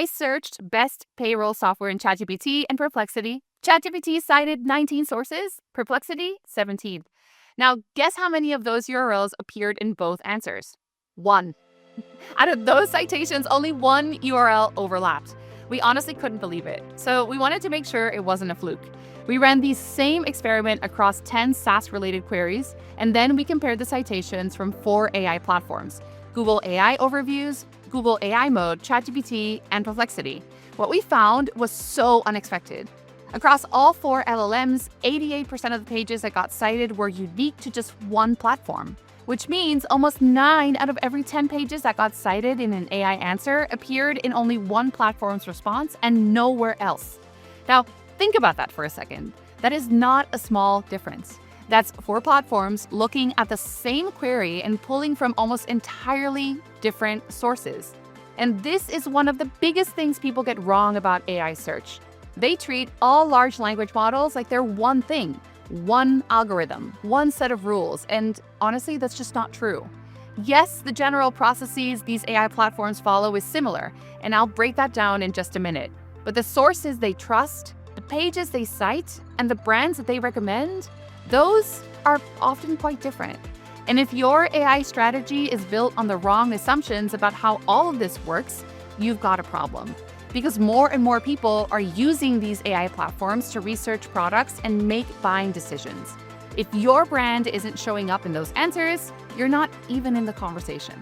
I searched best payroll software in ChatGPT and Perplexity. ChatGPT cited 19 sources, Perplexity 17. Now, guess how many of those URLs appeared in both answers? 1. Out of those citations, only one URL overlapped. We honestly couldn't believe it, so we wanted to make sure it wasn't a fluke. We ran the same experiment across 10 SaaS-related queries, and then we compared the citations from 4 AI platforms: Google AI Overviews, Google AI Mode, ChatGPT, and Perplexity. What we found was so unexpected. Across all 4 LLMs, 88% of the pages that got cited were unique to just one platform, which means almost 9 out of every 10 pages that got cited in an AI answer appeared in only one platform's response and nowhere else. Now, think about that for a second. That is not a small difference. That's 4 platforms looking at the same query and pulling from almost entirely different sources. And this is one of the biggest things people get wrong about AI search. They treat all large language models like they're one thing, one algorithm, one set of rules, and honestly, that's just not true. Yes, the general processes these AI platforms follow is similar, and I'll break that down in just a minute. But the sources they trust, the pages they cite, and the brands that they recommend, those are often quite different. And if your AI strategy is built on the wrong assumptions about how all of this works, you've got a problem. Because more and more people are using these AI platforms to research products and make buying decisions. If your brand isn't showing up in those answers, you're not even in the conversation.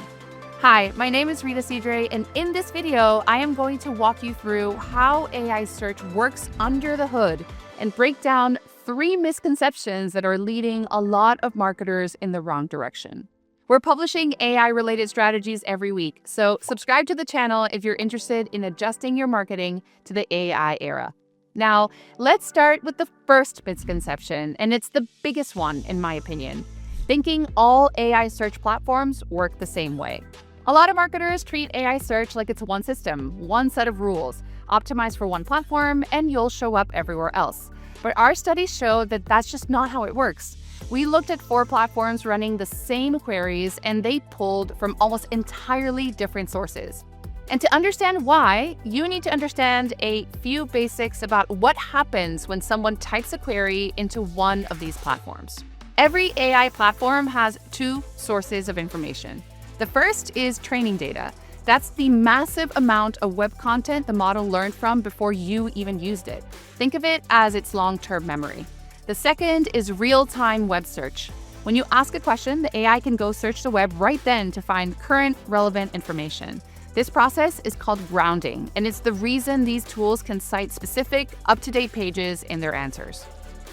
Hi, my name is Rita Cedre, and in this video, I am going to walk you through how AI search works under the hood and break down 3 misconceptions that are leading a lot of marketers in the wrong direction. We're publishing AI-related strategies every week, so subscribe to the channel if you're interested in adjusting your marketing to the AI era. Now, let's start with the first misconception, and it's the biggest one, in my opinion: thinking all AI search platforms work the same way. A lot of marketers treat AI search like it's one system, one set of rules, optimized for one platform, and you'll show up everywhere else. But our studies show that that's just not how it works. We looked at 4 platforms running the same queries, and they pulled from almost entirely different sources. And to understand why, you need to understand a few basics about what happens when someone types a query into one of these platforms. Every AI platform has 2 sources of information. The first is training data. That's the massive amount of web content the model learned from before you even used it. Think of it as its long-term memory. The second is real-time web search. When you ask a question, the AI can go search the web right then to find current, relevant information. This process is called grounding, and it's the reason these tools can cite specific, up-to-date pages in their answers.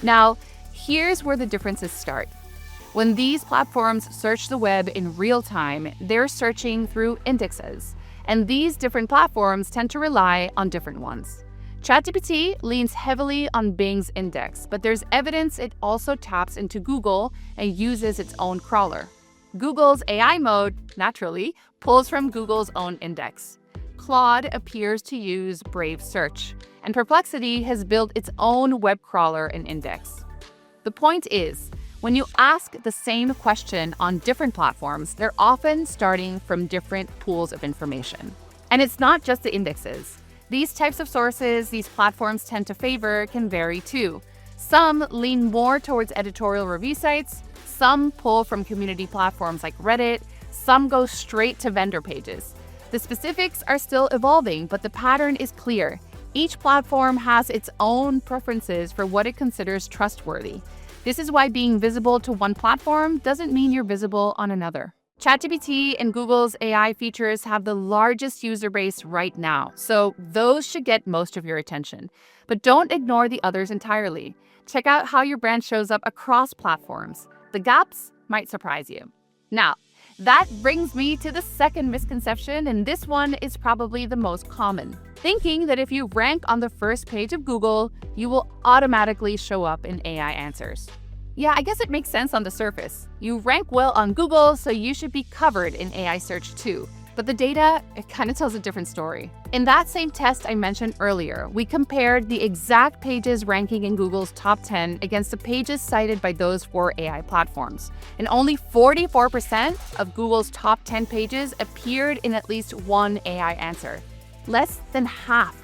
Now, here's where the differences start. When these platforms search the web in real time, they're searching through indexes, and these different platforms tend to rely on different ones. ChatGPT leans heavily on Bing's index, but there's evidence it also taps into Google and uses its own crawler. Google's AI mode, naturally, pulls from Google's own index. Claude appears to use Brave Search, and Perplexity has built its own web crawler and index. The point is, when you ask the same question on different platforms, they're often starting from different pools of information. And it's not just the indexes. These types of sources these platforms tend to favor can vary too. Some lean more towards editorial review sites, some pull from community platforms like Reddit, some go straight to vendor pages. The specifics are still evolving, but the pattern is clear. Each platform has its own preferences for what it considers trustworthy. This is why being visible to one platform doesn't mean you're visible on another. ChatGPT and Google's AI features have the largest user base right now, so those should get most of your attention. But don't ignore the others entirely. Check out how your brand shows up across platforms. The gaps might surprise you. Now, that brings me to the second misconception, and this one is probably the most common. Thinking that if you rank on the first page of Google, you will automatically show up in AI answers. Yeah, I guess it makes sense on the surface. You rank well on Google, so you should be covered in AI search too. But the data, it kind of tells a different story. In that same test I mentioned earlier, we compared the exact pages ranking in Google's top 10 against the pages cited by those 4 AI platforms. And only 44% of Google's top 10 pages appeared in at least one AI answer. Less than half.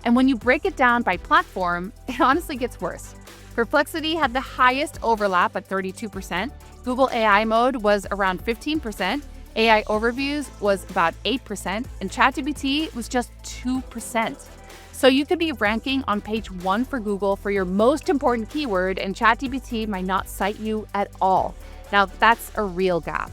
And when you break it down by platform, it honestly gets worse. Perplexity had the highest overlap at 32%. Google AI mode was around 15%. AI overviews was about 8%. And ChatGPT was just 2%. So you could be ranking on page 1 for Google for your most important keyword, and ChatGPT might not cite you at all. Now, that's a real gap.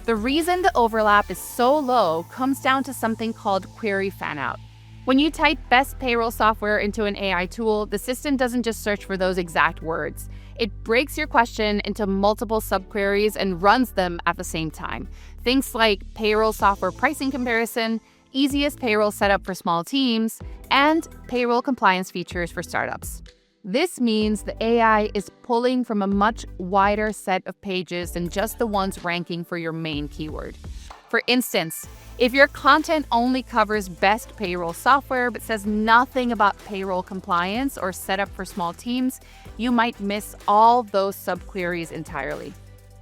The reason the overlap is so low comes down to something called query fanout. When you type best payroll software into an AI tool, the system doesn't just search for those exact words. It breaks your question into multiple subqueries and runs them at the same time. Things like payroll software pricing comparison, easiest payroll setup for small teams, and payroll compliance features for startups. This means the AI is pulling from a much wider set of pages than just the ones ranking for your main keyword. For instance, if your content only covers best payroll software but says nothing about payroll compliance or setup for small teams, you might miss all those subqueries entirely.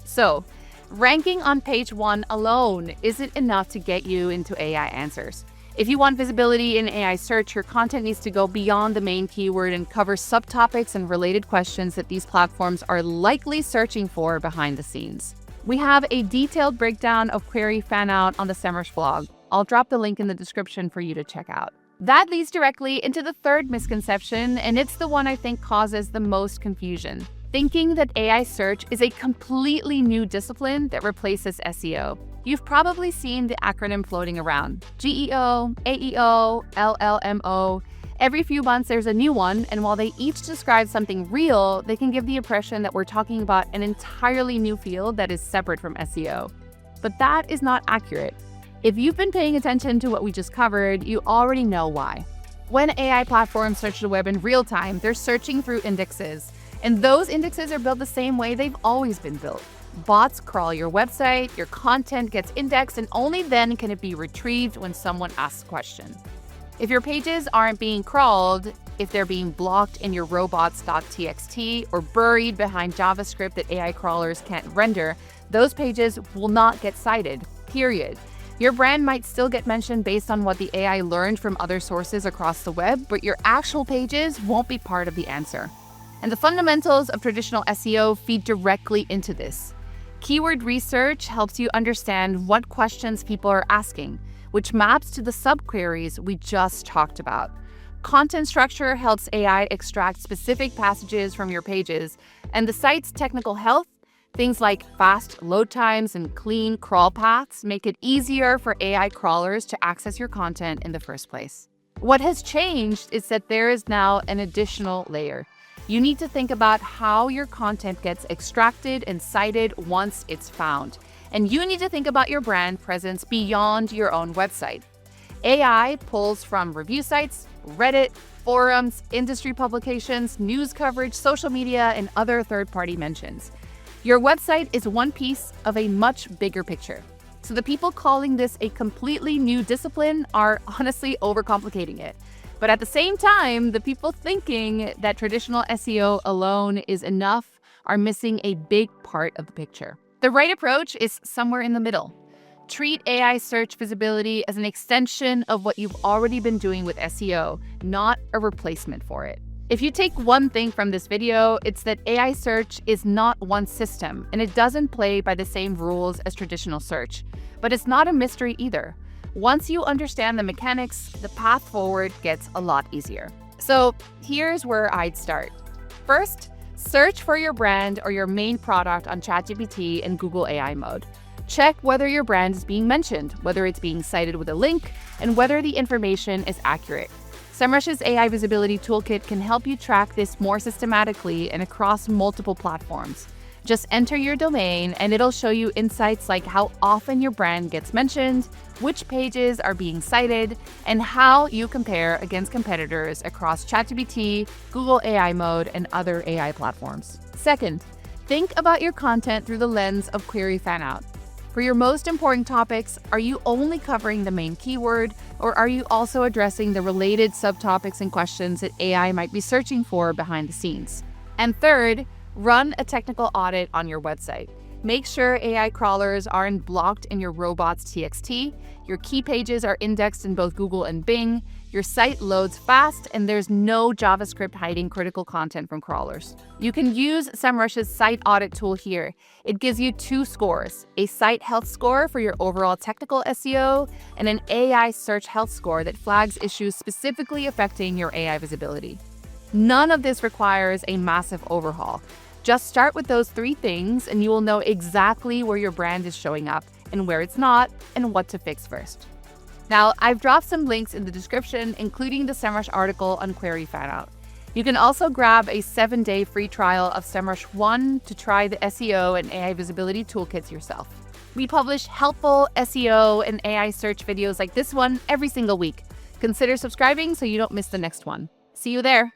So, ranking on page 1 alone isn't enough to get you into AI answers. If you want visibility in AI search, your content needs to go beyond the main keyword and cover subtopics and related questions that these platforms are likely searching for behind the scenes. We have a detailed breakdown of query fanout on the Semrush blog. I'll drop the link in the description for you to check out. That leads directly into the third misconception, and it's the one I think causes the most confusion. Thinking that AI search is a completely new discipline that replaces SEO. You've probably seen the acronym floating around: GEO, AEO, LLMO. Every few months there's a new one, and while they each describe something real, they can give the impression that we're talking about an entirely new field that is separate from SEO. But that is not accurate. If you've been paying attention to what we just covered, you already know why. When AI platforms search the web in real time, they're searching through indexes. And those indexes are built the same way they've always been built. Bots crawl your website, your content gets indexed, and only then can it be retrieved when someone asks a question. If your pages aren't being crawled, if they're being blocked in your robots.txt or buried behind JavaScript that AI crawlers can't render, those pages will not get cited, period. Your brand might still get mentioned based on what the AI learned from other sources across the web, but your actual pages won't be part of the answer. And the fundamentals of traditional SEO feed directly into this. Keyword research helps you understand what questions people are asking, which maps to the subqueries we just talked about. Content structure helps AI extract specific passages from your pages, and the site's technical health, things like fast load times and clean crawl paths, make it easier for AI crawlers to access your content in the first place. What has changed is that there is now an additional layer. You need to think about how your content gets extracted and cited once it's found. And you need to think about your brand presence beyond your own website. AI pulls from review sites, Reddit, forums, industry publications, news coverage, social media, and other third-party mentions. Your website is one piece of a much bigger picture. So the people calling this a completely new discipline are honestly overcomplicating it. But at the same time, the people thinking that traditional SEO alone is enough are missing a big part of the picture. The right approach is somewhere in the middle. Treat AI search visibility as an extension of what you've already been doing with SEO, not a replacement for it. If you take one thing from this video, it's that AI search is not one system, and it doesn't play by the same rules as traditional search. But it's not a mystery either. Once you understand the mechanics, the path forward gets a lot easier. So here's where I'd start. First, search for your brand or your main product on ChatGPT and Google AI mode. Check whether your brand is being mentioned, whether it's being cited with a link, and whether the information is accurate. Semrush's AI Visibility Toolkit can help you track this more systematically and across multiple platforms. Just enter your domain and it'll show you insights like how often your brand gets mentioned, which pages are being cited, and how you compare against competitors across ChatGPT, Google AI mode, and other AI platforms. Second, think about your content through the lens of query fanout. For your most important topics, are you only covering the main keyword, or are you also addressing the related subtopics and questions that AI might be searching for behind the scenes? And third, run a technical audit on your website. Make sure AI crawlers aren't blocked in your robots.txt, your key pages are indexed in both Google and Bing, your site loads fast, and there's no JavaScript hiding critical content from crawlers. You can use Semrush's Cite audit tool here. It gives you 2 scores, a site health score for your overall technical SEO, and an AI search health score that flags issues specifically affecting your AI visibility. None of this requires a massive overhaul. Just start with those 3 things and you will know exactly where your brand is showing up and where it's not and what to fix first. Now, I've dropped some links in the description, including the Semrush article on Query Fanout. You can also grab a 7-day free trial of Semrush 1 to try the SEO and AI visibility toolkits yourself. We publish helpful SEO and AI search videos like this one every single week. Consider subscribing so you don't miss the next one. See you there.